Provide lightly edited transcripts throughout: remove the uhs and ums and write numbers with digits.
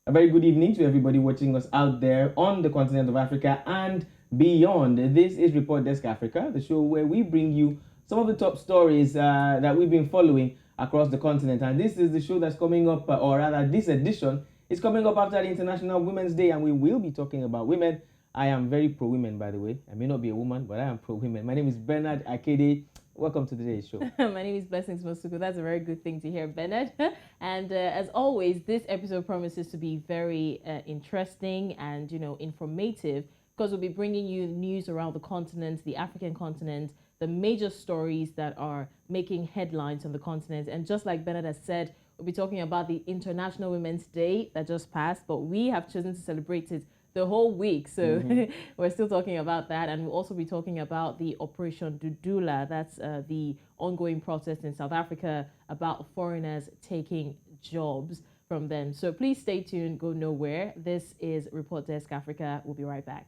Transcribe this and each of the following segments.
A very good evening to everybody watching us out there on the continent of Africa and beyond. This is Report Desk Africa, the show where we bring you some of the top stories that we've been following across the continent. And this is the show that's coming up, or rather this edition is coming up after the International Women's Day, and we will be talking about women. I am very pro-women, by the way. I may not be a woman, but I am pro-women. My name is Bernard Akede. Welcome to today's show. My name is Blessings Mosugu. That's a very good thing to hear, Bernard. And as always, this episode promises to be very interesting and, informative, because we'll be bringing you news around the continent, the African continent, the major stories that are making headlines on the continent. And just like Bernard has said, we'll be talking about the International Women's Day that just passed, but we have chosen to celebrate it the whole week, so we're still talking about that, and we'll also be talking about the Operation Doula. That's the ongoing protest in South Africa about foreigners taking jobs from them. So please stay tuned, go nowhere. This is Report Desk Africa. We'll be right back.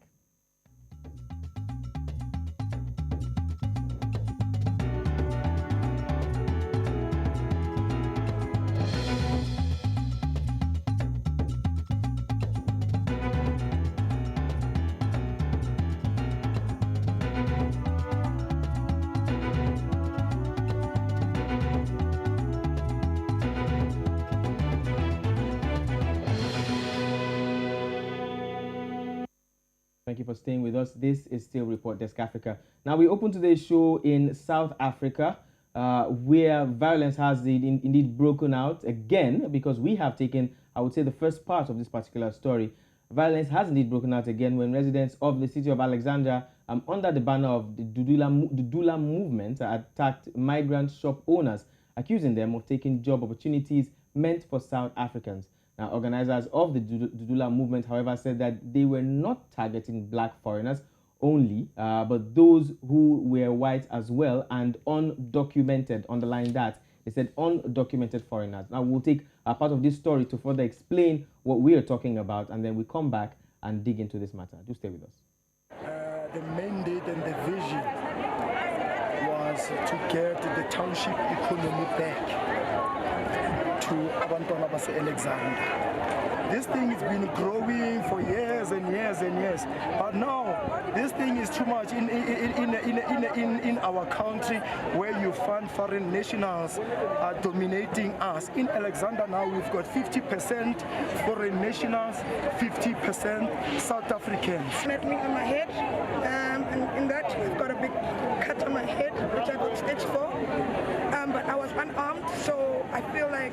Thank you for staying with us. This is still Report Desk Africa. Now, we open today's show in South Africa, where violence has indeed broken out again, because we have taken, I would say, the first part of this particular story. Violence has indeed broken out again when residents of the city of Alexandria, under the banner of the Doula movement, attacked migrant shop owners, accusing them of taking job opportunities meant for South Africans. Now, organizers of the Doula movement, however, said that they were not targeting black foreigners only, but those who were white as well and undocumented, underline that. They said undocumented foreigners. Now, we'll take a part of this story to further explain what we are talking about, and then we come back and dig into this matter. Do stay with us. The mandate and the vision was to get the township economy back to Abantwana Base Alexander. This thing has been growing for years and years and years, but now this thing is too much in our country, where you find foreign nationals are dominating us. In Alexander now we've got 50% foreign nationals, 50% South Africans. Met me on my head, and in that I've got a big cut on my head, which I got stitched for. But I was unarmed, so I feel like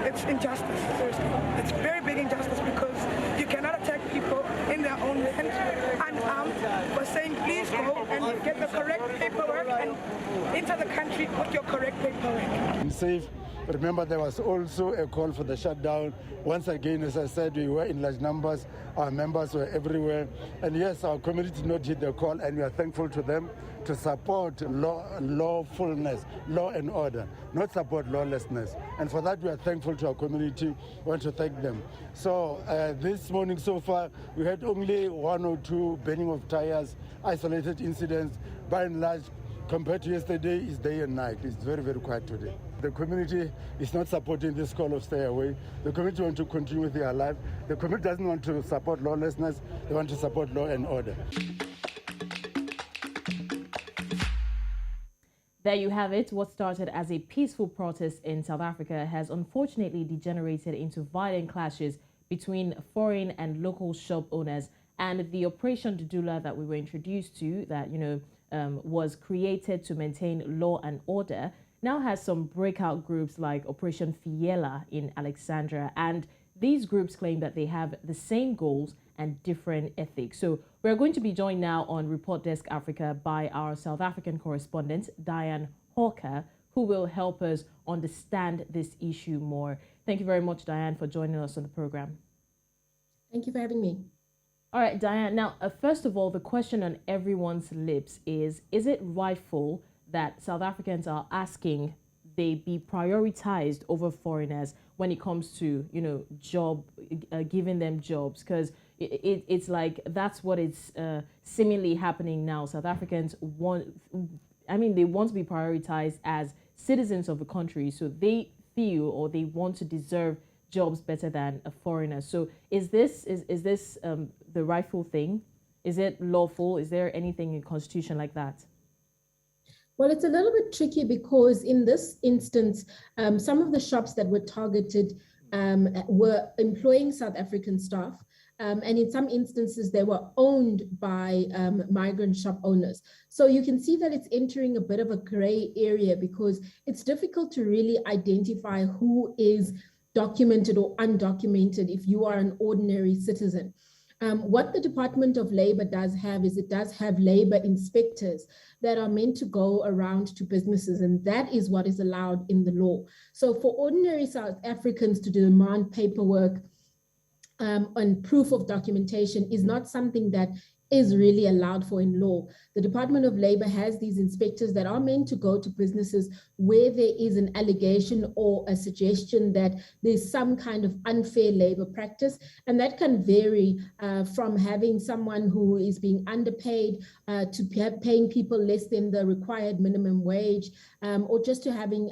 it's injustice. Seriously, it's very big injustice, because you cannot attack people in their own land unarmed, but saying please go and get the correct paperwork and enter the country with your correct paperwork. Safe. Remember, there was also a call for the shutdown. Once again, as I said, we were in large numbers. Our members were everywhere. And yes, our community did not heed the call, and we are thankful to them to support lawfulness, law and order, not support lawlessness. And for that, we are thankful to our community. We want to thank them. So this morning so far, we had only 1 or 2 burning of tires, isolated incidents. By and large, compared to yesterday, it's day and night. It's very, very quiet today. The community is not supporting this call of stay away. The community wants to continue with their life. The community doesn't want to support lawlessness. They want to support law and order. There you have it. What started as a peaceful protest in South Africa has unfortunately degenerated into violent clashes between foreign and local shop owners. And the Operation Doula that we were introduced to, that was created to maintain law and order, now has some breakout groups like Operation Fiela in Alexandria. And these groups claim that they have the same goals and different ethics. So we're going to be joined now on Report Desk Africa by our South African correspondent, Dianne, who will help us understand this issue more. Thank you very much, Dianne, for joining us on the program. Thank you for having me. All right, Dianne. Now, first of all, the question on everyone's lips is it rightful that South Africans are asking they be prioritized over foreigners when it comes to, giving them jobs? Because it's like that's what is seemingly happening now. South Africans they want to be prioritized as citizens of the country, so they feel or they want to deserve jobs better than a foreigner. So is this the rightful thing? Is it lawful? Is there anything in the Constitution like that? Well, it's a little bit tricky because in this instance, some of the shops that were targeted were employing South African staff. And in some instances, they were owned by migrant shop owners. So you can see that it's entering a bit of a gray area because it's difficult to really identify who is documented or undocumented if you are an ordinary citizen. What the Department of Labor does have is it does have labor inspectors that are meant to go around to businesses, and that is what is allowed in the law. So for ordinary South Africans to demand paperwork and proof of documentation is not something that is really allowed for in law. The Department of Labor has these inspectors that are meant to go to businesses where there is an allegation or a suggestion that there's some kind of unfair labor practice. And that can vary from having someone who is being underpaid to paying people less than the required minimum wage, or just to having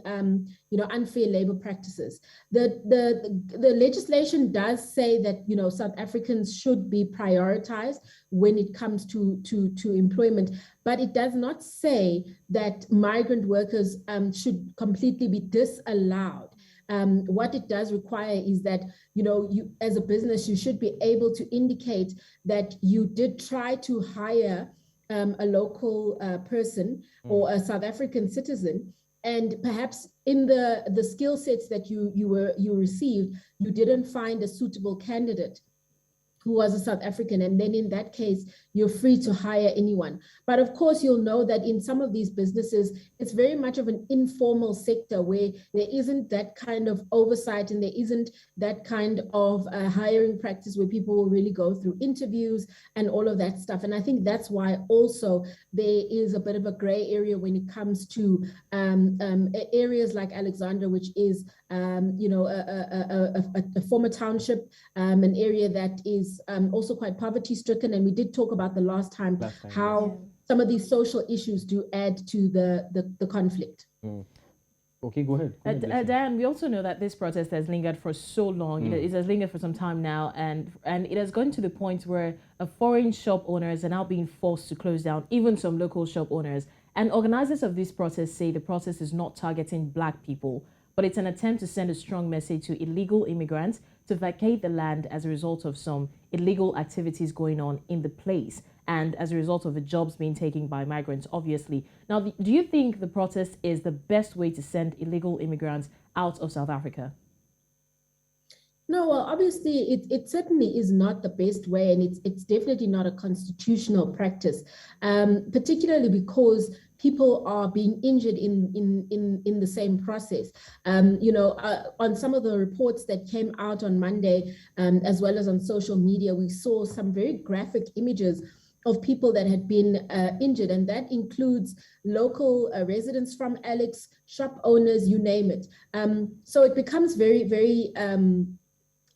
unfair labor practices. The legislation does say that South Africans should be prioritized when it comes to employment, but it does not say that migrant workers should completely be disallowed. What it does require is that, you as a business, you should be able to indicate that you did try to hire a local person or a South African citizen, and perhaps in the skill sets that you received, you didn't find a suitable candidate who was a South African, and then in that case, you're free to hire anyone. But of course, you'll know that in some of these businesses, it's very much of an informal sector where there isn't that kind of oversight and there isn't that kind of hiring practice where people will really go through interviews and all of that stuff. And I think that's why also there is a bit of a gray area when it comes to areas like Alexandra, which is a former township, an area that is also quite poverty stricken. And we did talk about the last time how some of these social issues do add to the conflict. Okay, go ahead. Dianne, we also know that this protest has lingered for so long. It has lingered for some time now, and it has gone to the point where foreign shop owners are now being forced to close down, even some local shop owners. And organizers of this protest say the protest is not targeting Black people, but it's an attempt to send a strong message to illegal immigrants to vacate the land as a result of some illegal activities going on in the place and as a result of the jobs being taken by migrants, obviously. Now, do you think the protest is the best way to send illegal immigrants out of South Africa? No, well, obviously, it certainly is not the best way, and it's definitely not a constitutional practice, particularly because people are being injured in the same process. On some of the reports that came out on Monday, as well as on social media, we saw some very graphic images of people that had been injured, and that includes local residents from Alex, shop owners, you name it. So it becomes very, very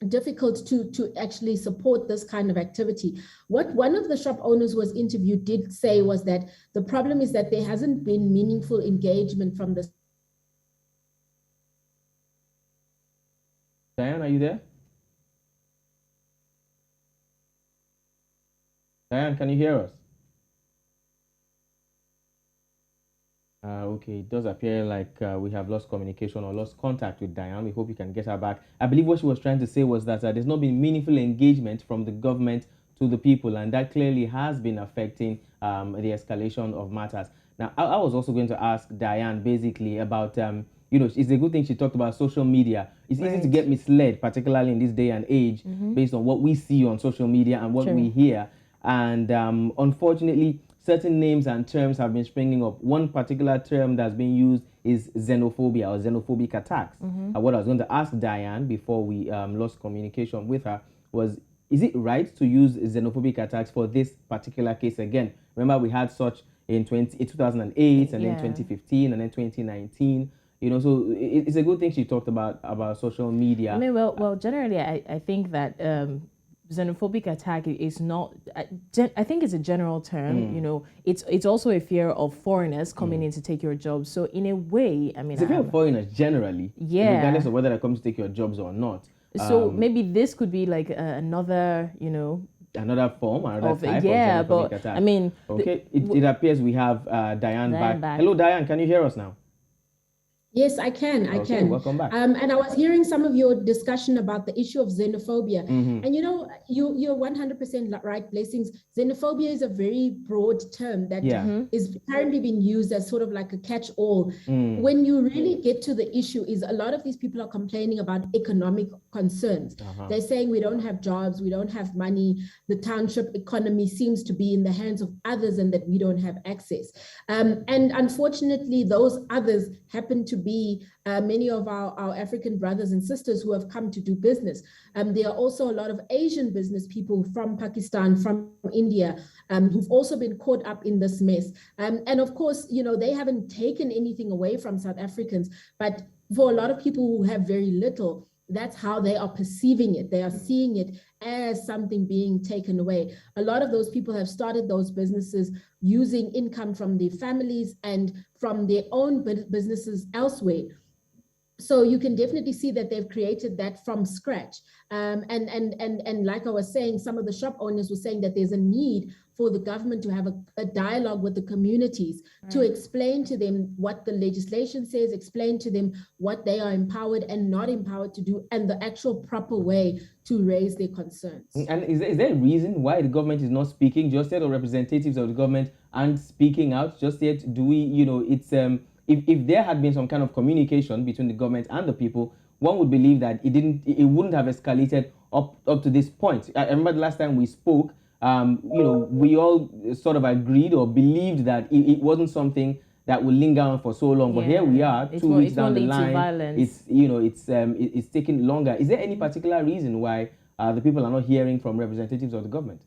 difficult to actually support this kind of activity. What one of the shop owners was interviewed did say was that the problem is that there hasn't been meaningful engagement from the... Dianne, are you there? Dianne, can you hear us? Okay, it does appear like we have lost communication or lost contact with Dianne. We hope we can get her back. I believe what she was trying to say was that there's not been meaningful engagement from the government to the people, and that clearly has been affecting the escalation of matters. Now, I was also going to ask Dianne basically about, it's a good thing she talked about social media. It's easy to get misled, particularly in this day and age, based on what we see on social media and what we hear. And unfortunately, certain names and terms have been springing up. One particular term that's being used is xenophobia or xenophobic attacks. What I was going to ask Dianne before we lost communication with her was, is it right to use xenophobic attacks for this particular case again? Remember, we had such in 2008 and then 2015 and then 2019. So it's a good thing she talked about social media. I mean, well, generally, I think that xenophobic attack is not, I think it's a general term, it's also a fear of foreigners coming in to take your jobs. So in a way, I mean, it's a fear of foreigners generally, regardless of whether they come to take your jobs or not. So maybe this could be like another, you know, another form, another type of xenophobic attack. I mean, okay, it appears we have Dianne back. Hello, Dianne, can you hear us now? Yes, I can. I Okay, can. welcome back. And I was hearing some of your discussion about the issue of xenophobia. And you know, you're 100% right, Blessings. Xenophobia is a very broad term that is currently being used as sort of like a catch-all. When you really get to the issue is a lot of these people are complaining about economic concerns. They're saying we don't have jobs, we don't have money, the township economy seems to be in the hands of others and that we don't have access. And unfortunately, those others happen to be many of our African brothers and sisters who have come to do business. There are also a lot of Asian business people from Pakistan, from India, who've also been caught up in this mess. And of course, you know, they haven't taken anything away from South Africans, but for a lot of people who have very little, that's how they are perceiving it. They are seeing it as something being taken away. A lot of those people have started those businesses using income from their families and from their own businesses elsewhere. So you can definitely see that they've created that from scratch. And like I was saying, some of the shop owners were saying that there's a need for the government to have a dialogue with the communities to explain to them what the legislation says, explain to them what they are empowered and not empowered to do, and the actual proper way to raise their concerns. And is there a reason why the government is not speaking just yet, or representatives of the government aren't speaking out just yet? Do we, you know, it's if there had been some kind of communication between the government and the people, one would believe that it wouldn't have escalated up to this point. I remember the last time we spoke, you know, we all sort of agreed or believed that it wasn't something that will linger on for so long. But here we are, 2 weeks down the line. It's, you know, it's taking longer. Is there any particular reason why the people are not hearing from representatives of the government?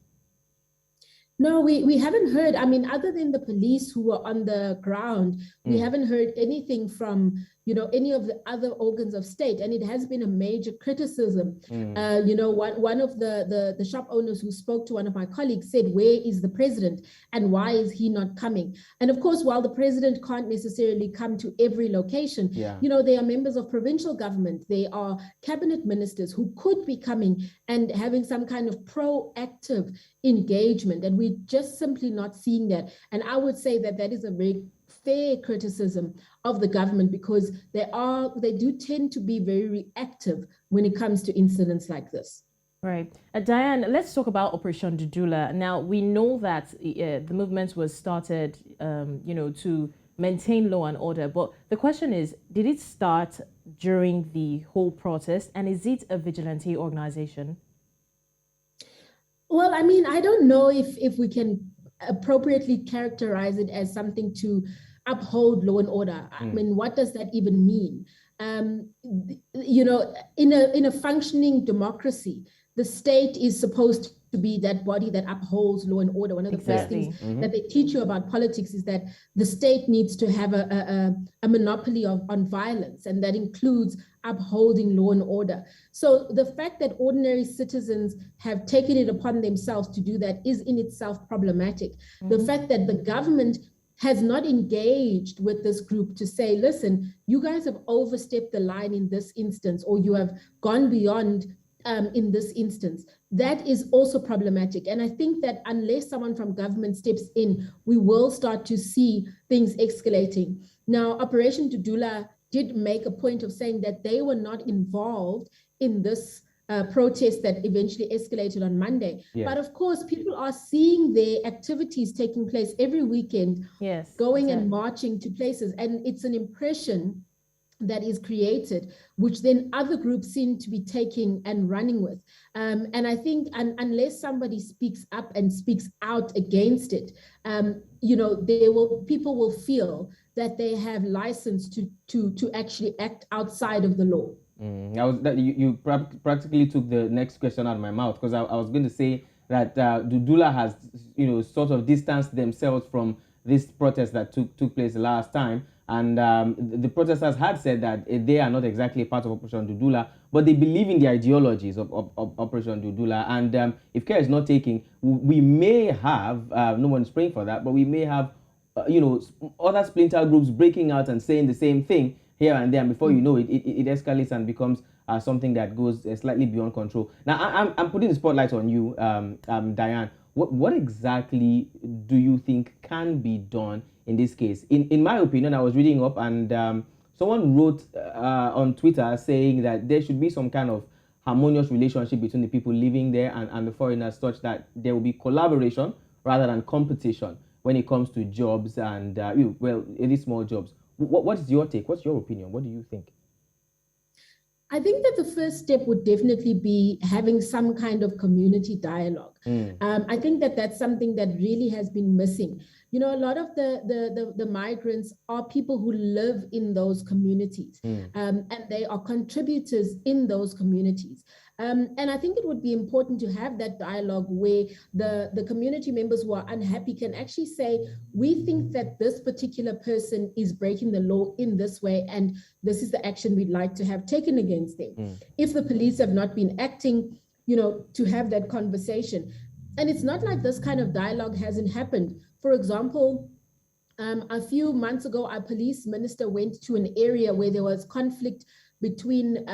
No, we haven't heard. I mean, other than the police who were on the ground, we haven't heard anything from, you know, any of the other organs of state. And it has been a major criticism. You know, one of the shop owners who spoke to one of my colleagues said, where is the president and why is he not coming? And of course, while the president can't necessarily come to every location, you know, there are members of provincial government, there are cabinet ministers who could be coming and having some kind of proactive engagement. And we're just simply not seeing that. And I would say that that is a very fair criticism of the government, because they do tend to be very reactive when it comes to incidents like this. Right. Dianne, let's talk about Operation Doula. Now, we know that the movement was started, you know, to maintain law and order. But the question is, did it start during the whole protest? And is it a vigilante organization? Well, I mean, I don't know if we can appropriately characterize it as something to uphold law and order. I mean, what does that even mean? You know, in a functioning democracy, the state is supposed to be that body that upholds law and order. One of the first things that they teach you about politics is that the state needs to have a monopoly on violence, and that includes upholding law and order. So the fact that ordinary citizens have taken it upon themselves to do that is in itself problematic. The fact that the government has not engaged with this group to say, listen, you guys have overstepped the line in this instance, or you have gone beyond in this instance, that is also problematic. And I think that unless someone from government steps in, we will start to see things escalating. Now, Operation Doula did make a point of saying that they were not involved in this protest that eventually escalated on Monday. But of course, people are seeing their activities taking place every weekend, going and marching to places. And it's an impression that is created, which then other groups seem to be taking and running with. And I think unless somebody speaks up and speaks out against it, you know, people will feel that they have license to actually act outside of the law. You practically took the next question out of my mouth, because I was going to say that Doula has, you know, sort of distanced themselves from this protest that took place last time. And the protesters had said that they are not exactly a part of Operation Doula, but they believe in the ideologies of Operation Doula. And if care is not taken, we may have, no one is praying for that, but we may have, you know, other splinter groups breaking out and saying the same thing here and there. And before you know it, it escalates and becomes something that goes slightly beyond control. Now, I'm putting the spotlight on you, Dianne. What exactly do you think can be done in this case? In my opinion, I was reading up and someone wrote on Twitter saying that there should be some kind of harmonious relationship between the people living there and the foreigners, such that there will be collaboration rather than competition when it comes to jobs and, any small jobs. What is your take? What's your opinion? What do you think? I think that the first step would definitely be having some kind of community dialogue. I think that that's something that really has been missing. You know, a lot of the migrants are people who live in those communities, and they are contributors in those communities. And I think it would be important to have that dialogue where the community members who are unhappy can actually say, we think that this particular person is breaking the law in this way, and this is the action we'd like to have taken against them. If the police have not been acting, you know, to have that conversation. And it's not like this kind of dialogue hasn't happened. For example, a few months ago, our police minister went to an area where there was conflict between,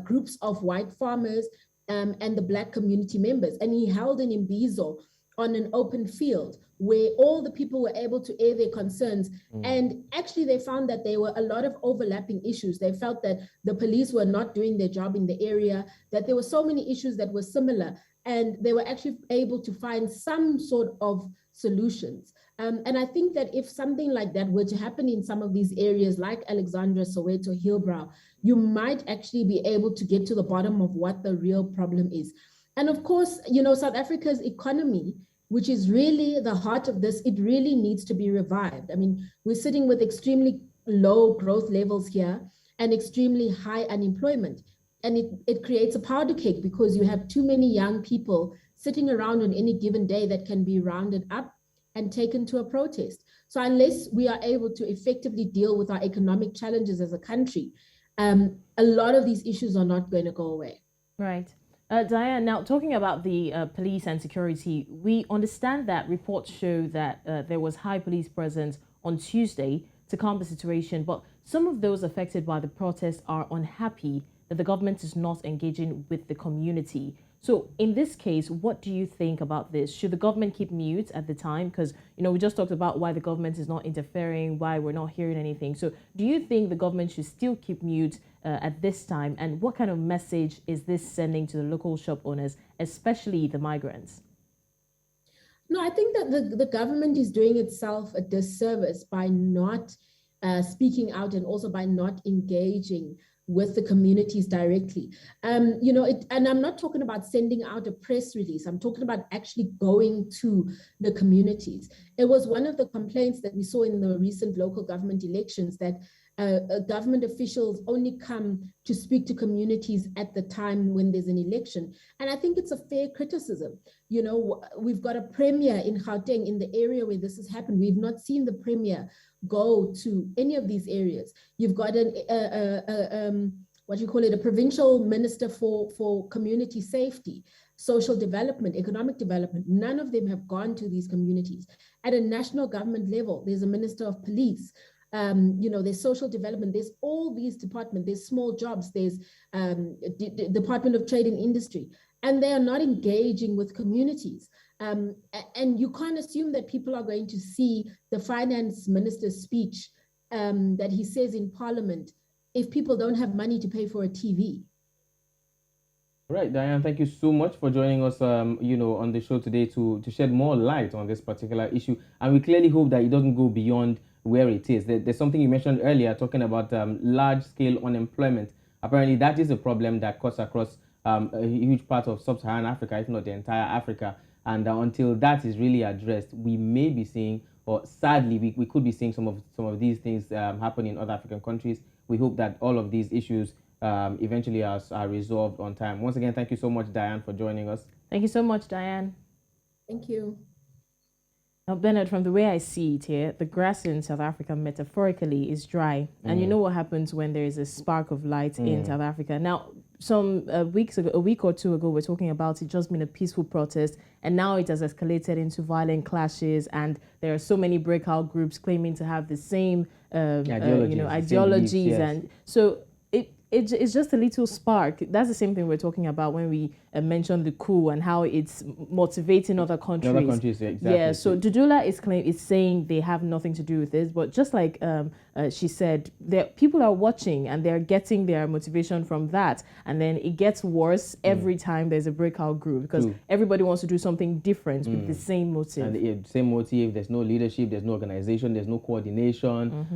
groups of white farmers and the Black community members. And he held an imbizo on an open field where all the people were able to air their concerns. And actually they found that there were a lot of overlapping issues. They felt that the police were not doing their job in the area, that there were so many issues that were similar, and they were actually able to find some sort of solutions. And I think that if something like that were to happen in some of these areas like Alexandra, Soweto, Hillbrow, you might actually be able to get to the bottom of what the real problem is. And of course, you know, South Africa's economy, which is really the heart of this, it really needs to be revived. I mean, we're sitting with extremely low growth levels here and extremely high unemployment. And it creates a powder cake because you have too many young people sitting around on any given day that can be rounded up and taken to a protest. So unless we are able to effectively deal with our economic challenges as a country, a lot of these issues are not going to go away. Right. Dianne, now talking about the police and security, we understand that reports show that there was high police presence on Tuesday to calm the situation, but some of those affected by the protest are unhappy that the government is not engaging with the community. So in this case, what do you think about this? Should the government keep mute at the time? Because, you know, we just talked about why the government is not interfering, why we're not hearing anything. So do you think the government should still keep mute at this time? And what kind of message is this sending to the local shop owners, especially the migrants? No, I think that the government is doing itself a disservice by not speaking out and also by not engaging with the communities directly. And I'm not talking about sending out a press release. I'm talking about actually going to the communities. It was one of the complaints that we saw in the recent local government elections that government officials only come to speak to communities at the time when there's an election. And I think it's a fair criticism. You know, we've got a premier in Gauteng, in the area where this has happened. We've not seen the premier go to any of these areas. You've got a provincial minister for community safety, social development, economic development. None of them have gone to these communities. At a national government level, there's a minister of police. There's social development, there's all these departments, there's small jobs, there's Department of Trade and Industry, and they are not engaging with communities. And you can't assume that people are going to see the finance minister's speech that he says in Parliament if people don't have money to pay for a TV. Right, Dianne, thank you so much for joining us, on the show today to shed more light on this particular issue. And we clearly hope that it doesn't go beyond where it is. There's something you mentioned earlier talking about large-scale unemployment. Apparently, that is a problem that cuts across a huge part of sub-Saharan Africa, if not the entire Africa. And until that is really addressed, we may be seeing, or sadly, we could be seeing some of these things happen in other African countries. We hope that all of these issues eventually are resolved on time. Once again, thank you so much, Dianne, for joining us. Thank you so much, Dianne. Thank you. Now, Bernard, from the way I see it here, the grass in South Africa metaphorically is dry. And you know what happens when there is a spark of light in South Africa. Now, a week or two ago, we're talking about it just being a peaceful protest. And now it has escalated into violent clashes. And there are so many breakout groups claiming to have the same ideologies. Yes. And so it's just a little spark. That's the same thing we're talking about when we mentioned the coup and how it's motivating other countries. Other countries, yeah, exactly. Yeah, so Doula is saying they have nothing to do with this, but just like she said, people are watching and they're getting their motivation from that, and then it gets worse every time there's a breakout group because everybody wants to do something different with the same motive. And the same motive. There's no leadership. There's no organization. There's no coordination.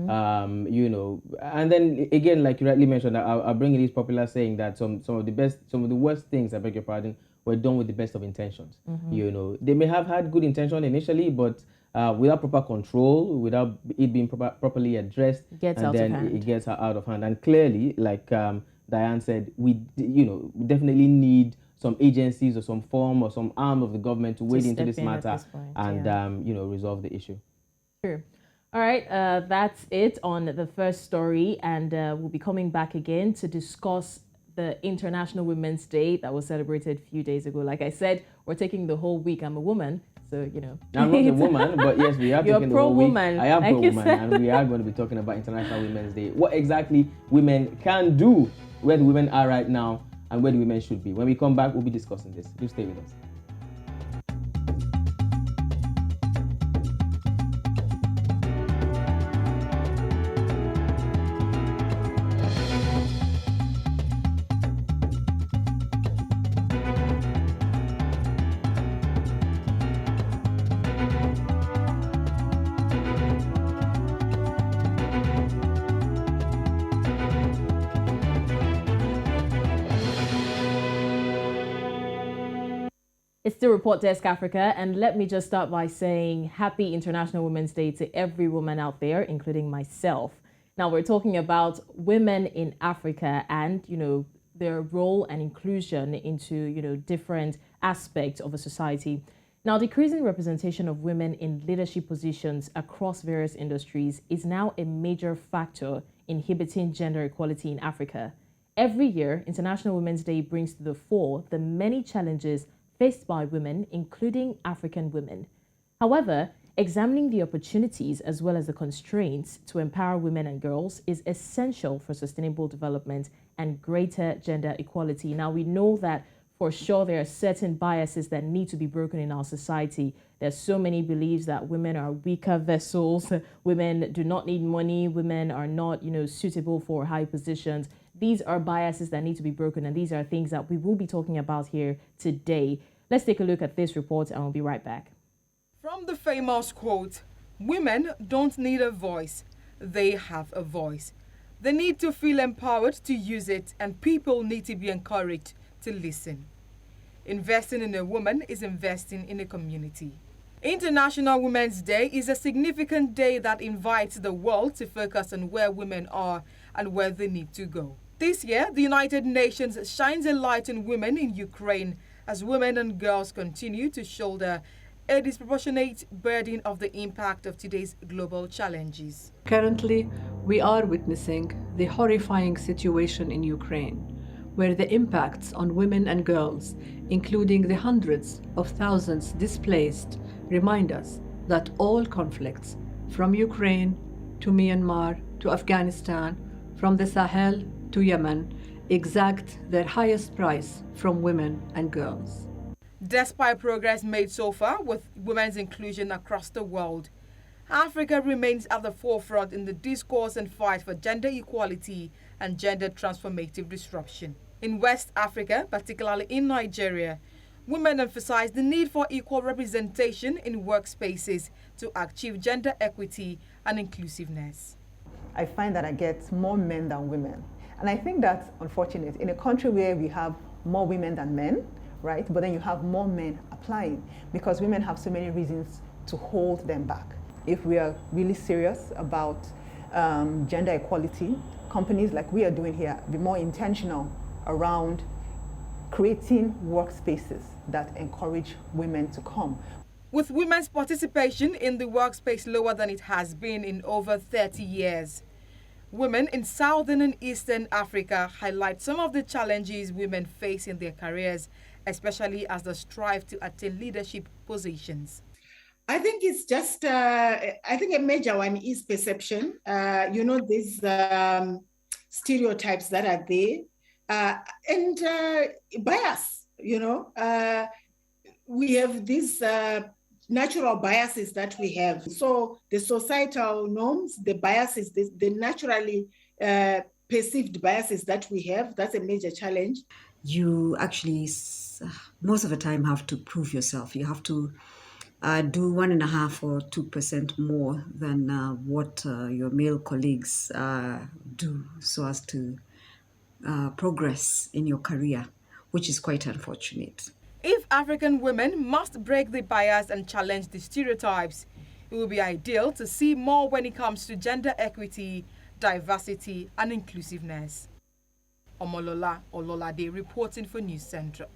You know, and then again, like you rightly mentioned, I'll bring in this popular saying that some of the worst things, I beg your pardon, were done with the best of intentions. You know, they may have had good intention initially, but without proper control, without it being properly addressed, it gets out of hand. And clearly, like Dianne said, we definitely need some agencies or some form or some arm of the government to wade into this matter and resolve the issue. Sure. All right, that's it on the first story, and we'll be coming back again to discuss the International Women's Day that was celebrated a few days ago. Like I said, we're taking the whole week. I'm a woman, so, you know. I'm not a woman, but yes, we are taking the whole week. I am like pro-woman, and we are going to be talking about International Women's Day. What exactly women can do, where the women are right now, and where the women should be. When we come back, we'll be discussing this. Do stay with us. It's the Report Desk Africa, and let me just start by saying happy International Women's Day to every woman out there, including myself. Now, we're talking about women in Africa and, you know, their role and inclusion into, you know, different aspects of a society. Now, decreasing representation of women in leadership positions across various industries is now a major factor inhibiting gender equality in Africa. Every year, International Women's Day brings to the fore the many challenges faced by women, including African women. However, examining the opportunities as well as the constraints to empower women and girls is essential for sustainable development and greater gender equality. Now, we know that for sure there are certain biases that need to be broken in our society. There's so many beliefs that women are weaker vessels, women do not need money, women are not, you know, suitable for high positions. These are biases that need to be broken, and these are things that we will be talking about here today. Let's take a look at this report and we'll be right back. From the famous quote, "Women don't need a voice, they have a voice." They need to feel empowered to use it, and people need to be encouraged to listen. Investing in a woman is investing in a community. International Women's Day is a significant day that invites the world to focus on where women are and where they need to go. This year, the United Nations shines a light on women in Ukraine as women and girls continue to shoulder a disproportionate burden of the impact of today's global challenges. Currently, we are witnessing the horrifying situation in Ukraine, where the impacts on women and girls, including the hundreds of thousands displaced, remind us that all conflicts, from Ukraine to Myanmar to Afghanistan, from the Sahel to Yemen, exact their highest price from women and girls. Despite progress made so far with women's inclusion across the world, Africa remains at the forefront in the discourse and fight for gender equality and gender transformative disruption. In West Africa, particularly in Nigeria, women emphasize the need for equal representation in workspaces to achieve gender equity and inclusiveness. I find that I get more men than women. And I think that's unfortunate. In a country where we have more women than men, right? But then you have more men applying because women have so many reasons to hold them back. If we are really serious about gender equality, companies like we are doing here, be more intentional around creating workspaces that encourage women to come. With women's participation in the workspace lower than it has been in over 30 years, women in Southern and Eastern Africa highlight some of the challenges women face in their careers, especially as they strive to attain leadership positions. I think it's just, I think a major one is perception. This stereotypes that are there, and bias, we have these natural biases that we have. So the societal norms, the biases, the naturally perceived biases that we have, that's a major challenge. You actually, most of the time, have to prove yourself. You have to do 1.5 or 2% more than what your male colleagues do, so as to progress in your career, which is quite unfortunate. If African women must break the bias and challenge the stereotypes, it will be ideal to see more when it comes to gender equity, diversity and inclusiveness. Omolola Ololade reporting for News Central.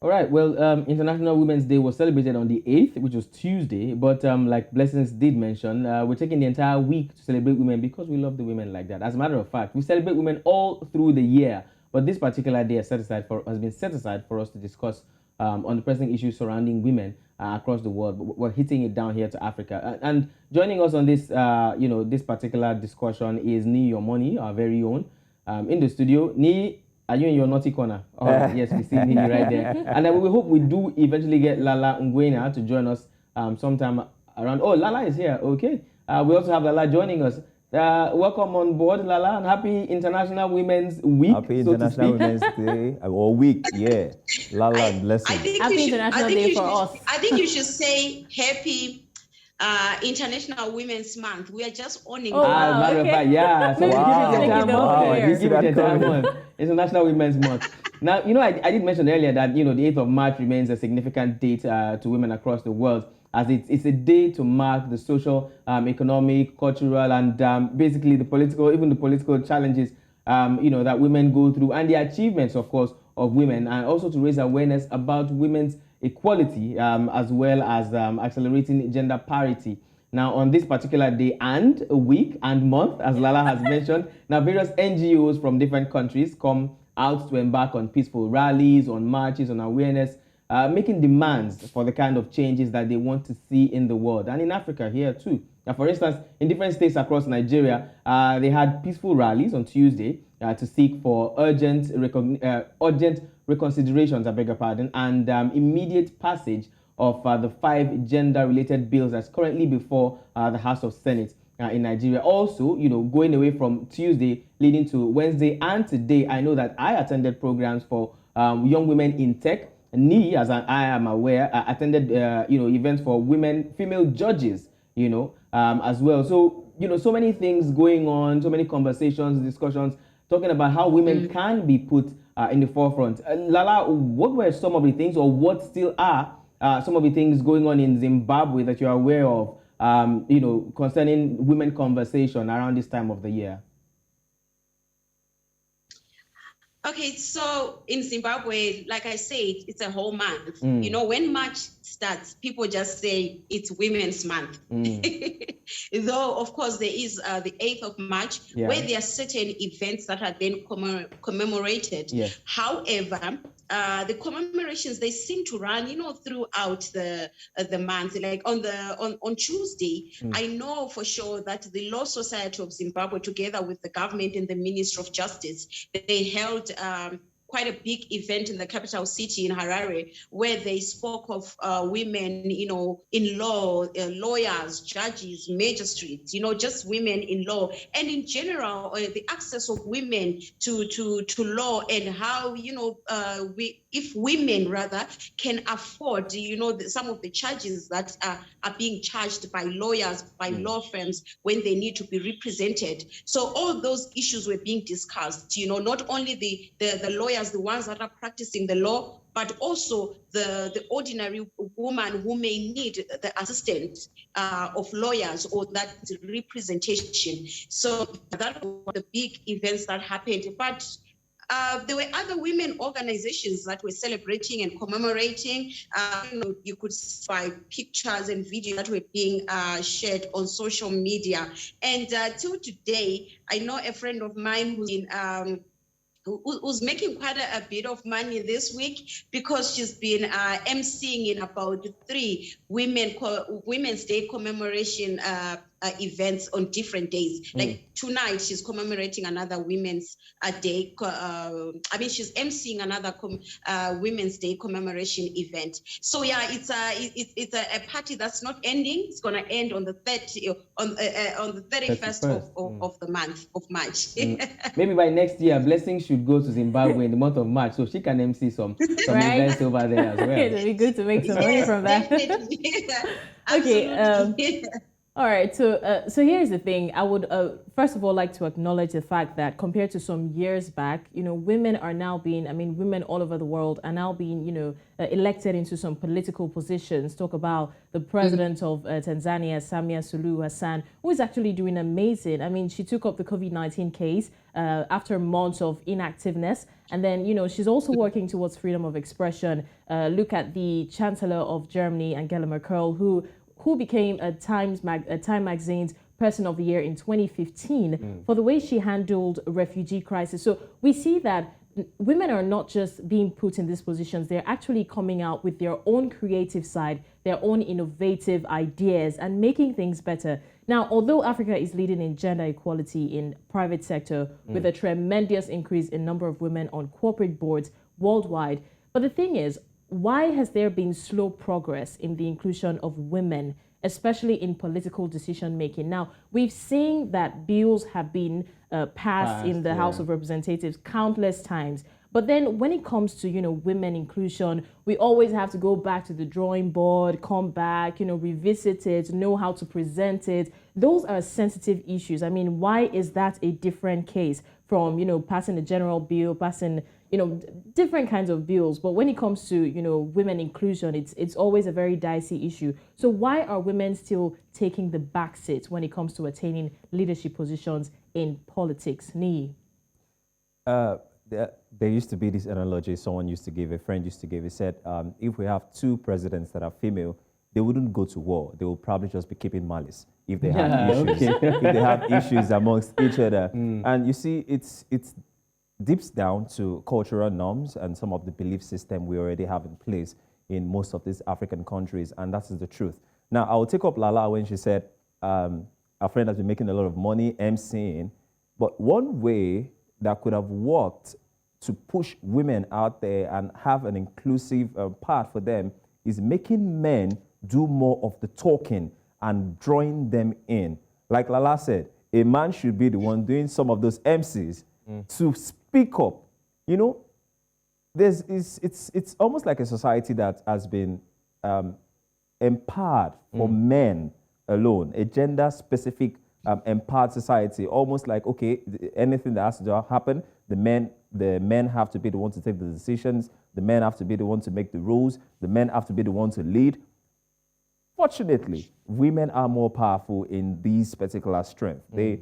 All right, well, International Women's Day was celebrated on the 8th, which was Tuesday. But like Blessings did mention, we're taking the entire week to celebrate women because we love the women like that. As a matter of fact, we celebrate women all through the year. But this particular day has been set aside for us to discuss on the pressing issues surrounding women across the world. We're hitting it down here to Africa. And joining us on this, this particular discussion is Niyi Omoniyi, our very own, in the studio. Niyi, are you in your naughty corner? Oh, yes, we see Niyi right there. And then we hope we do eventually get Lallah Ngwenya to join us sometime around. Oh, Lallah is here. Okay. We also have Lallah joining us. Welcome on board, Lallah, and happy International Women's Week. Happy International Women's Day or week, yeah. Lallah, blessings. Happy International Day for us. I think you should say happy International Women's Month. We are just owning. Oh, wow, matter of fact, yeah. So give it a time. International Women's Month. Now, I did mention earlier that, the 8th of March remains a significant date to women across the world, as it's a day to mark the social, economic, cultural, and basically the political challenges, that women go through, and the achievements, of course, of women, and also to raise awareness about women's equality, as well as accelerating gender parity. Now, on this particular day and week and month, as Lallah has mentioned, now various NGOs from different countries come out to embark on peaceful rallies, on marches, on awareness, making demands for the kind of changes that they want to see in the world, and in Africa here too. Now, for instance, in different states across Nigeria, they had peaceful rallies on Tuesday to seek for urgent reconsiderations, I beg your pardon, and immediate passage of the 5 gender-related bills that's currently before the House of Senate in Nigeria. Also, going away from Tuesday, leading to Wednesday and today, I know that I attended programs for young women in tech. Niyi, as I am aware, attended events for female judges, as well. So, so many things going on, so many conversations, discussions, talking about how women can be put in the forefront. Lallah, what were some of the things, or what still are some of the things going on in Zimbabwe that you're aware of, concerning women conversation around this time of the year? Okay, so in Zimbabwe, like I said, it's a whole month. When March starts, people just say it's Women's Month. Though, of course, there is the 8th of March, where there are certain events that are then commemorated. Yeah. However, the commemorations, they seem to run, throughout the month. Like on Tuesday, I know for sure that the Law Society of Zimbabwe, together with the government and the Ministry of Justice, they held quite a big event in the capital city in Harare, where they spoke of women, in law, lawyers, judges, magistrates, just women in law, and in general, the access of women to law, and how, if women rather can afford, some of the charges that are being charged by lawyers, by law firms when they need to be represented. So all those issues were being discussed, not only the lawyers, the ones that are practicing the law, but also the ordinary woman who may need the assistance of lawyers or that representation. So that was the big events that happened. But there were other women organizations that were celebrating and commemorating. You could find pictures and videos that were being shared on social media. And till today, I know a friend of mine who's in who's making quite a bit of money this week because she's been emceeing in about 3 Women's Day commemoration events on different days. Like tonight, she's commemorating another Women's Day. She's emceeing another Women's Day commemoration event. So yeah, it's a party that's not ending. It's gonna end on the 31st of the month of March. Maybe by next year, Blessing should go to Zimbabwe in the month of March, so she can MC some events over there as well. It'd be good to make some money from that. Okay. All right, so here's the thing. I would first of all like to acknowledge the fact that compared to some years back, women are now being, women all over the world are now being, elected into some political positions. Talk about the president of Tanzania, Samia Suluhu Hassan, who is actually doing amazing. She took up the COVID-19 case after months of inactiveness. And then, she's also working towards freedom of expression. Look at the Chancellor of Germany, Angela Merkel, who became a Time magazine's Person of the Year in 2015 for the way she handled a refugee crisis. So we see that women are not just being put in these positions, they're actually coming out with their own creative side, their own innovative ideas and making things better. Now, although Africa is leading in gender equality in private sector with a tremendous increase in number of women on corporate boards worldwide, but the thing is, why has there been slow progress in the inclusion of women, especially in political decision-making? Now, we've seen that bills have been passed in the House of Representatives countless times. But then when it comes to, women inclusion, we always have to go back to the drawing board, come back, revisit it, know how to present it. Those are sensitive issues. Why is that a different case from, passing a general bill, passing different kinds of bills? But when it comes to, women inclusion, it's always a very dicey issue. So why are women still taking the back seat when it comes to attaining leadership positions in politics? Niyi? There used to be this analogy a friend used to give. He said, if we have 2 presidents that are female, they wouldn't go to war. They will probably just be keeping malice if they have issues. If they have issues amongst each other. And you see, it's dips down to cultural norms and some of the belief system we already have in place in most of these African countries, and that is the truth. Now, I will take up Lallah when she said, our friend has been making a lot of money emceeing, but one way that could have worked to push women out there and have an inclusive part for them is making men do more of the talking and drawing them in. Like Lallah said, a man should be the one doing some of those MCs to speak up. It's almost like a society that has been empowered for men alone, a gender-specific empowered society, almost like, okay, anything that has to happen, the men have to be the one to take the decisions, the men have to be the one to make the rules, the men have to be the one to lead. Fortunately, women are more powerful in these particular strengths. The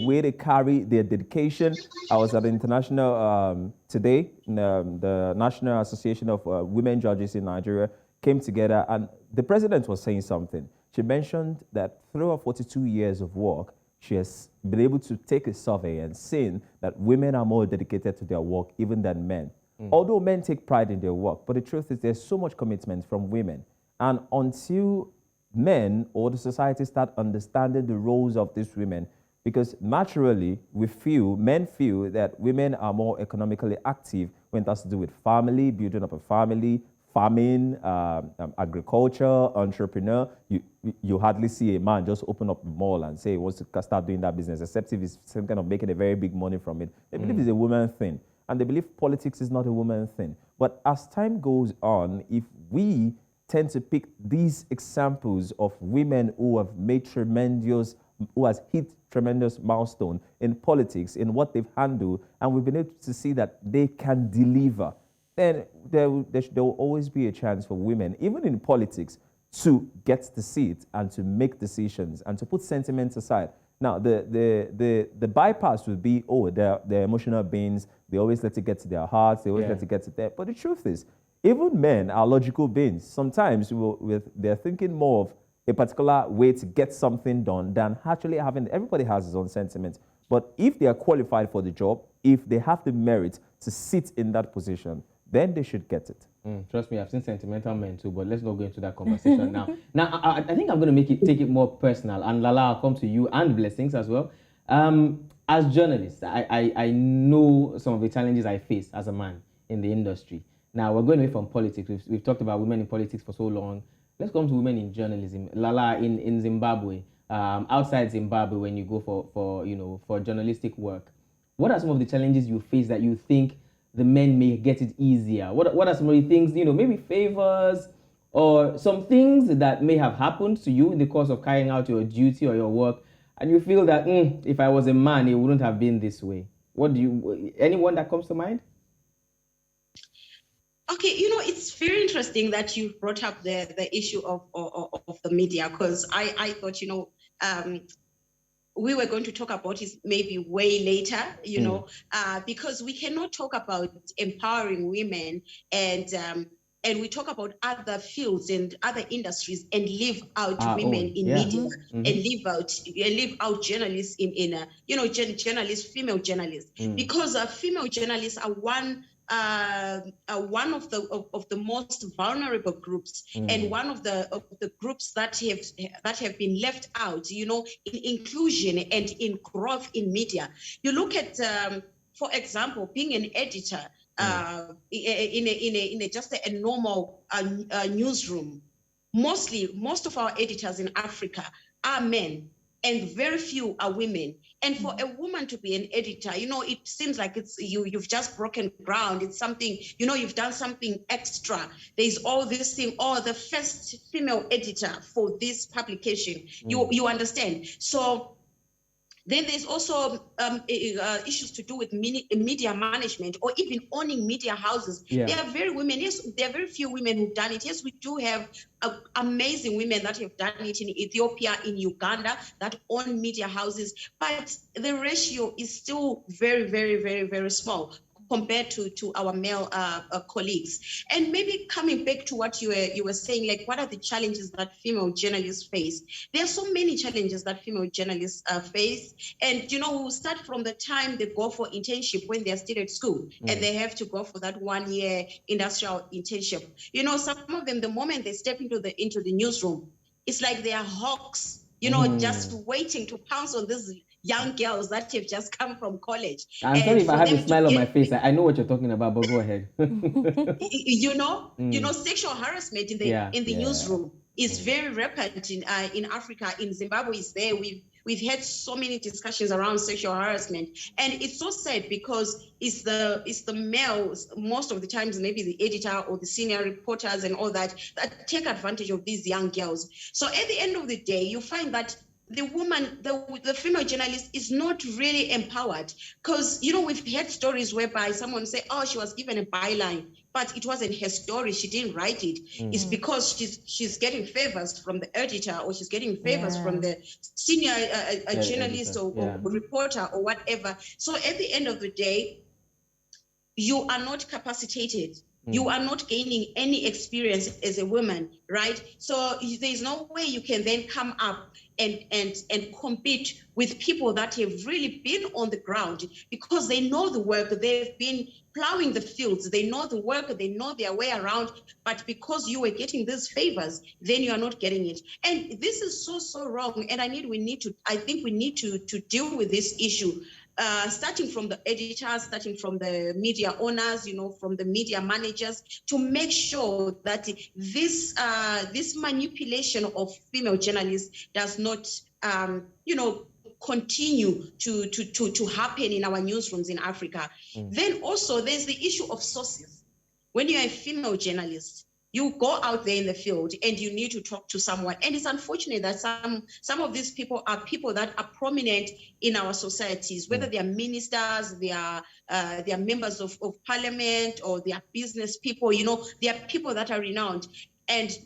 way they carry their dedication. I was at the international today, the National Association of Women Judges in Nigeria came together, and the president was saying something. She mentioned that through her 42 years of work, she has been able to take a survey and seen that women are more dedicated to their work even than men. Although men take pride in their work, but the truth is there's so much commitment from women. And until men or the society start understanding the roles of these women, because naturally men feel that women are more economically active when it has to do with family, building up a family, farming, agriculture, entrepreneur. You hardly see a man just open up a mall and say he wants to start doing that business, except if he's some kind of making a very big money from it. They believe it's a woman thing, and they believe politics is not a woman thing. But as time goes on, if we tend to pick these examples of women who have made who has hit tremendous milestone in politics, in what they've handled, and we've been able to see that they can deliver, then there will always be a chance for women, even in politics, to get the seat and to make decisions and to put sentiments aside. Now, the bypass would be, they're emotional beings, they always let it get to their hearts, they always let it get to their... But the truth is, even men are logical beings. Sometimes they're thinking more of a particular way to get something done than actually having... Everybody has his own sentiments. But if they are qualified for the job, if they have the merit to sit in that position, then they should get it. Trust me, I've seen sentimental men too, but let's not go into that conversation now. Now, I think I'm going to take it more personal. And Lallah, I'll come to you, and Blessings as well. As journalists, I know some of the challenges I face as a man in the industry. Now, we're going away from politics. We've talked about women in politics for so long. Let's come to women in journalism. Lallah, in Zimbabwe, outside Zimbabwe, when you go for journalistic work, what are some of the challenges you face that you think the men may get it easier? What are some of the things, maybe favors or some things that may have happened to you in the course of carrying out your duty or your work, and you feel that if I was a man, it wouldn't have been this way? Anyone that comes to mind? Okay, it's very interesting that you brought up the issue of the media, because I thought, we were going to talk about it maybe way later, because we cannot talk about empowering women and we talk about other fields and other industries and leave out women in media and leave out journalists journalists, female journalists, because female journalists are one of the most vulnerable groups and one of the groups that have been left out, in inclusion and in growth in media. You look at, for example, being an editor in just a normal newsroom. Most of our editors in Africa are men, and very few are women. And for a woman to be an editor, it seems like you've just broken ground. It's something, you've done something extra. There's all this thing, the first female editor for this publication. You understand? So then there's also issues to do with media management or even owning media houses. Yeah. There are very few women who've done it. Yes, we do have amazing women that have done it in Ethiopia, in Uganda, that own media houses, but the ratio is still very, very, very, very small compared to our male colleagues. And maybe coming back to what you were saying, like, what are the challenges that female journalists face? There are so many challenges that female journalists face. And, we'll start from the time they go for internship when they're still at school and they have to go for that 1 year industrial internship. Some of them, the moment they step into the newsroom, it's like they are hawks, just waiting to pounce on this young girls that have just come from college. I'm sorry if I have a smile on my face. I know what you're talking about, but go ahead. Sexual harassment in the newsroom is very rampant in Africa. In Zimbabwe, is there. We've had so many discussions around sexual harassment, and it's so sad because it's the males most of the times, maybe the editor or the senior reporters and all that take advantage of these young girls. So at the end of the day, you find that the woman, the female journalist is not really empowered, because, we've heard stories whereby someone say, she was given a byline, but it wasn't her story. She didn't write it. It's because she's getting favors from the editor, or she's getting favors from the senior journalist or reporter or whatever. So at the end of the day, you are not capacitated. You are not gaining any experience as a woman, right? So there's no way you can then come up and compete with people that have really been on the ground, because they know the work, they've been plowing the fields, they know the work, they know their way around, but because you were getting these favors, then you are not getting it. And this is so wrong. And I think we need to deal with this issue. Starting from the editors, starting from the media owners, from the media managers, to make sure that this manipulation of female journalists does not, continue to happen in our newsrooms in Africa. Then also there's the issue of sources. When you're a female journalist, you go out there in the field and you need to talk to someone. And it's unfortunate that some of these people are people that are prominent in our societies, whether they are ministers, they are members of parliament, or they are business people. They are people that are renowned. And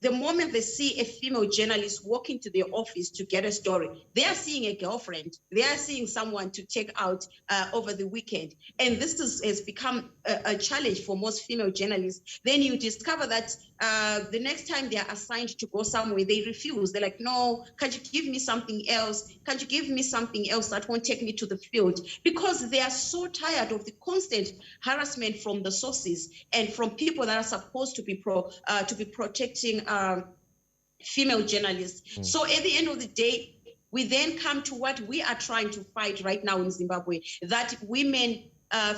the moment they see a female journalist walk into their office to get a story, they are seeing a girlfriend. They are seeing someone to take out over the weekend. And this has become a challenge for most female journalists. Then you discover that the next time they are assigned to go somewhere, they refuse. They're like, no, can't you give me something else? Can't you give me something else that won't take me to the field? Because they are so tired of the constant harassment from the sources and from people that are supposed to be protecting female journalists. So at the end of the day, we then come to what we are trying to fight right now in Zimbabwe, that women,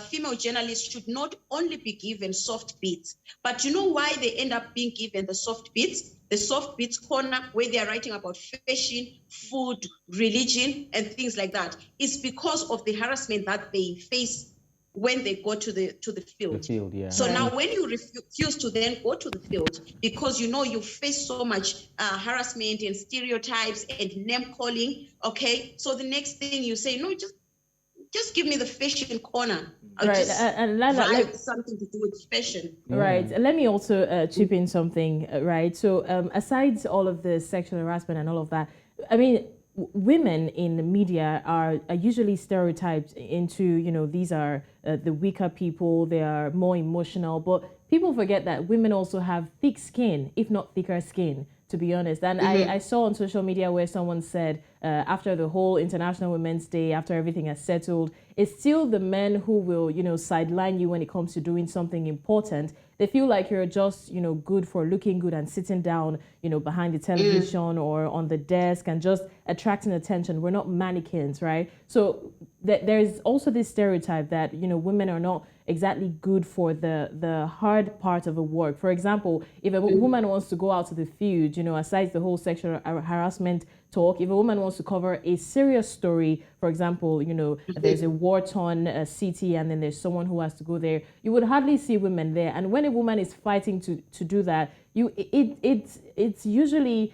female journalists should not only be given soft bits, but you know why they end up being given the soft bits? The soft bits corner, where they are writing about fashion, food, religion, and things like that. It's because of the harassment that they face when they go to the field. So now when you refuse to then go to the field because you know you face so much harassment and stereotypes and name calling, okay? So the next thing you say, no, just give me the fashion corner. Right, and Lallah, something to do with fashion. Right, let me also chip in something, right? So aside all of the sexual harassment and all of that, I mean, women in the media are usually stereotyped into, you know, these are the weaker people, they are more emotional, but people forget that women also have thick skin, if not thicker skin, to be honest. And I saw on social media where someone said after the whole International Women's Day, after everything has settled, it's still the men who will, you know, sideline you when it comes to doing something important. They feel like you're just, you know, good for looking good and sitting down, you know, behind the television or on the desk and just attracting attention. We're not mannequins, right? So there's also this stereotype that, you know, women are not exactly good for the hard part of the work. For example, if a woman wants to go out to the field, you know, aside the whole sexual harassment talk, if a woman wants to cover a serious story, for example, you know, there's a war-torn city and then there's someone who has to go there, you would hardly see women there. And when a woman is fighting to do that, it usually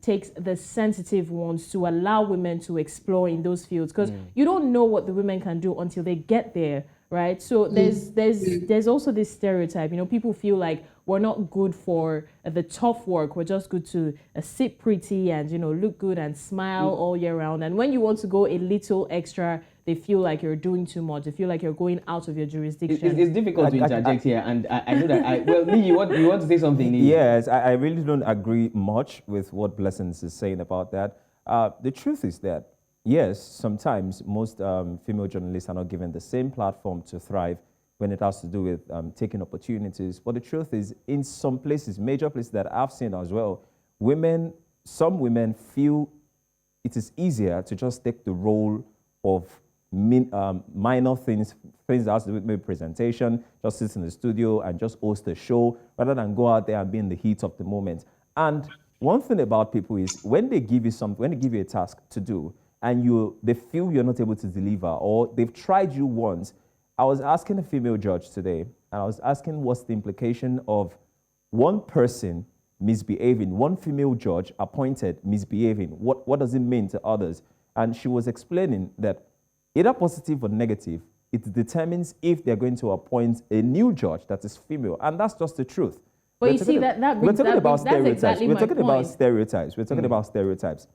takes the sensitive ones to allow women to explore in those fields, because you don't know what the women can do until they get there. Right, so there's also this stereotype. You know, people feel like we're not good for the tough work. We're just good to sit pretty and, you know, look good and smile all year round. And when you want to go a little extra, they feel like you're doing too much. They feel like you're going out of your jurisdiction. It's difficult to interject here, and I know that. Well, Niyi, you want to say something, Niyi? Yes, I really don't agree much with what Blessings is saying about that. The truth is that, yes, sometimes most female journalists are not given the same platform to thrive when it has to do with taking opportunities. But the truth is, in some places, major places that I've seen as well, some women feel it is easier to just take the role of minor things that has to do with maybe presentation, just sit in the studio and just host a show, rather than go out there and be in the heat of the moment. And one thing about people is when they give you something, when they give you a task to do, and they feel you're not able to deliver, or they've tried you once. I was asking a female judge today, and I was asking what's the implication of one person misbehaving, one female judge appointed misbehaving. What does it mean to others? And she was explaining that either positive or negative, it determines if they're going to appoint a new judge that is female, and that's just the truth. But you see, we're talking about stereotypes. We're talking about stereotypes. We're talking about stereotypes.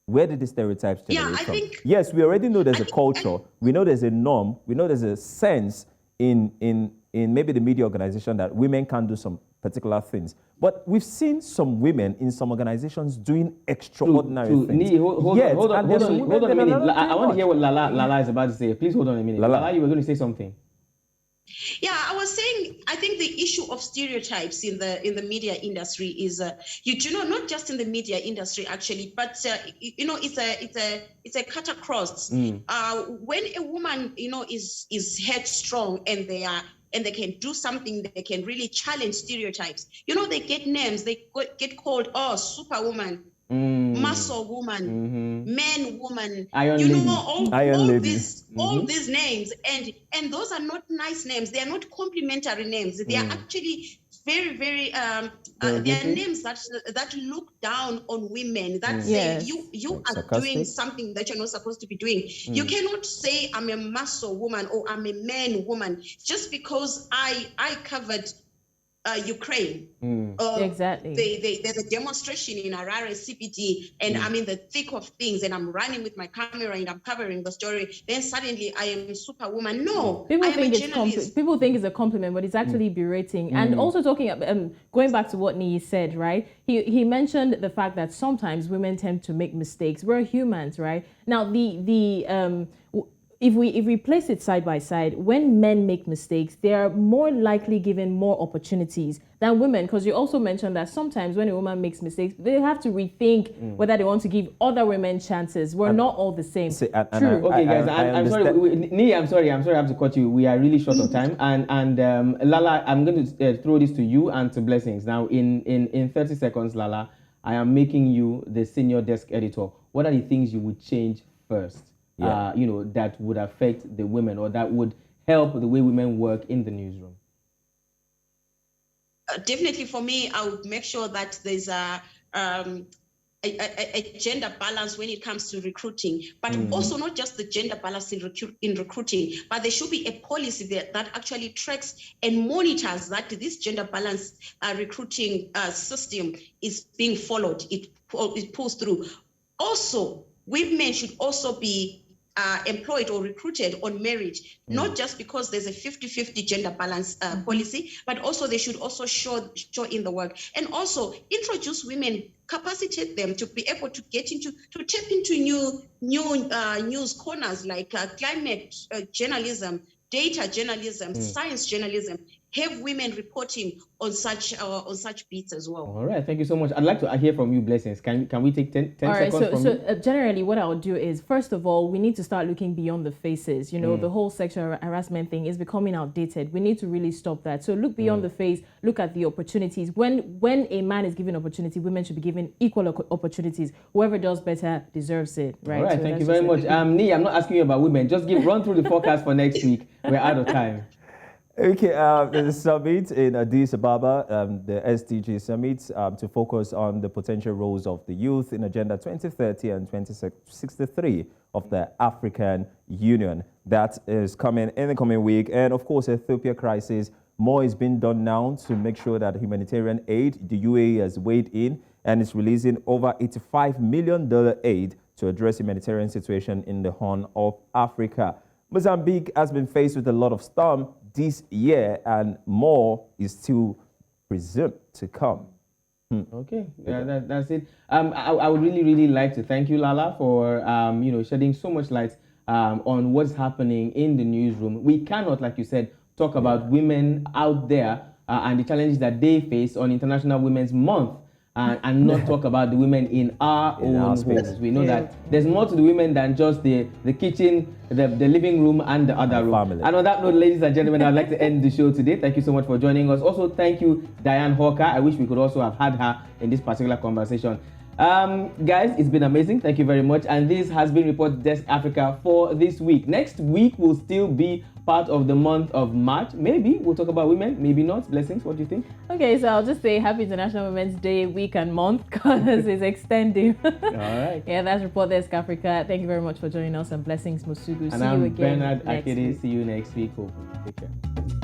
Where did the stereotypes generate from? Yes, we already know there's a culture. We know there's a norm. We know there's a sense in maybe the media organization that women can't do some particular things. But we've seen some women in some organizations doing extraordinary things. Hold on a minute. I want to hear what Lallah is about to say. Please hold on a minute. Lallah, you were going to say something. Yeah, I was saying, I think the issue of stereotypes in the media industry is, you know, not just in the media industry actually, but you know, it's a cut across. When a woman, you know, is headstrong and they can do something, they can really challenge stereotypes. You know, they get names, they get called, oh, superwoman, muscle woman, man woman, Iron you lady. know, all these names, and those are not nice names. They are not complimentary names. They are actually very, very they are names that look down on women, that say you are doing something that you're not supposed to be doing. You cannot say I'm a muscle woman or I'm a man woman just because I covered Ukraine. Exactly. There's a demonstration in Harare CBD, and I'm in the thick of things, and I'm running with my camera and I'm covering the story. Then suddenly I am superwoman. No, people think it's a compliment, but it's actually berating. And also talking going back to what Niyi said, right? He mentioned the fact that sometimes women tend to make mistakes. We're humans, right? Now if we place it side by side, when men make mistakes, they are more likely given more opportunities than women. Because you also mentioned that sometimes when a woman makes mistakes, they have to rethink whether they want to give other women chances. We're not all the same. True. Okay, guys, I'm sorry. Niyi, I'm sorry. I have to cut you. We are really short of time. And Lallah, I'm going to throw this to you and to Blessings. Now, in 30 seconds, Lallah, I am making you the senior desk editor. What are the things you would change first? That would affect the women, or that would help the way women work in the newsroom? Definitely for me, I would make sure that there's a gender balance when it comes to recruiting, but also not just the gender balance in recruiting, but there should be a policy that actually tracks and monitors that this gender balance recruiting system is being followed. It pulls through. Also, women should also be employed or recruited on merit, not just because there's a 50-50 gender balance policy, but also they should also show in the work, and also introduce women, capacitate them to be able to tap into new news corners like climate journalism, data journalism, science journalism. Have women reporting on such beats as well. All right, thank you so much. I'd like to hear from you, Blessings. Can we take 10 seconds from you? So generally what I'll do is, first of all, we need to start looking beyond the faces. The whole sexual harassment thing is becoming outdated. We need to really stop that. So look beyond the face, look at the opportunities. When a man is given opportunity, women should be given equal opportunities. Whoever does better deserves it, right? All right, thank you very much. Niyi, I'm not asking you about women. Just run through the forecast for next week. We're out of time. Okay, the summit in Addis Ababa, the SDG summit, to focus on the potential roles of the youth in Agenda 2030 and 2063 of the African Union. That is coming in the coming week. And of course, Ethiopia crisis, more is being done now to make sure that humanitarian aid, the UAE has weighed in and is releasing over $85 million aid to address humanitarian situation in the Horn of Africa. Mozambique has been faced with a lot of storm this year, and more is still presumed to come. Okay, that's it. I would really like to thank you, Lallah, for shedding so much light on what's happening in the newsroom. We cannot, like you said, talk about women out there and the challenges that they face on International Women's Month and not talk about the women in our own homes. We know that there's more to the women than just the kitchen, the living room, and the other room. Family. And on that note, ladies and gentlemen, I'd like to end the show today. Thank you so much for joining us. Also, thank you, Dianne Hawker. I wish we could also have had her in this particular conversation. Guys, it's been amazing. Thank you very much. And this has been Report Desk Africa for this week. Next week will still be part of the month of March. Maybe we'll talk about women, maybe not. Blessings, what do you think? Okay, so I'll just say Happy International Women's Day week and month, because it's extending. All right. Yeah, that's Report Desk Africa. Thank you very much for joining us, and blessings, Mosugu. And See I'm you again. Bernard Akede. See you next week, hopefully. Take care.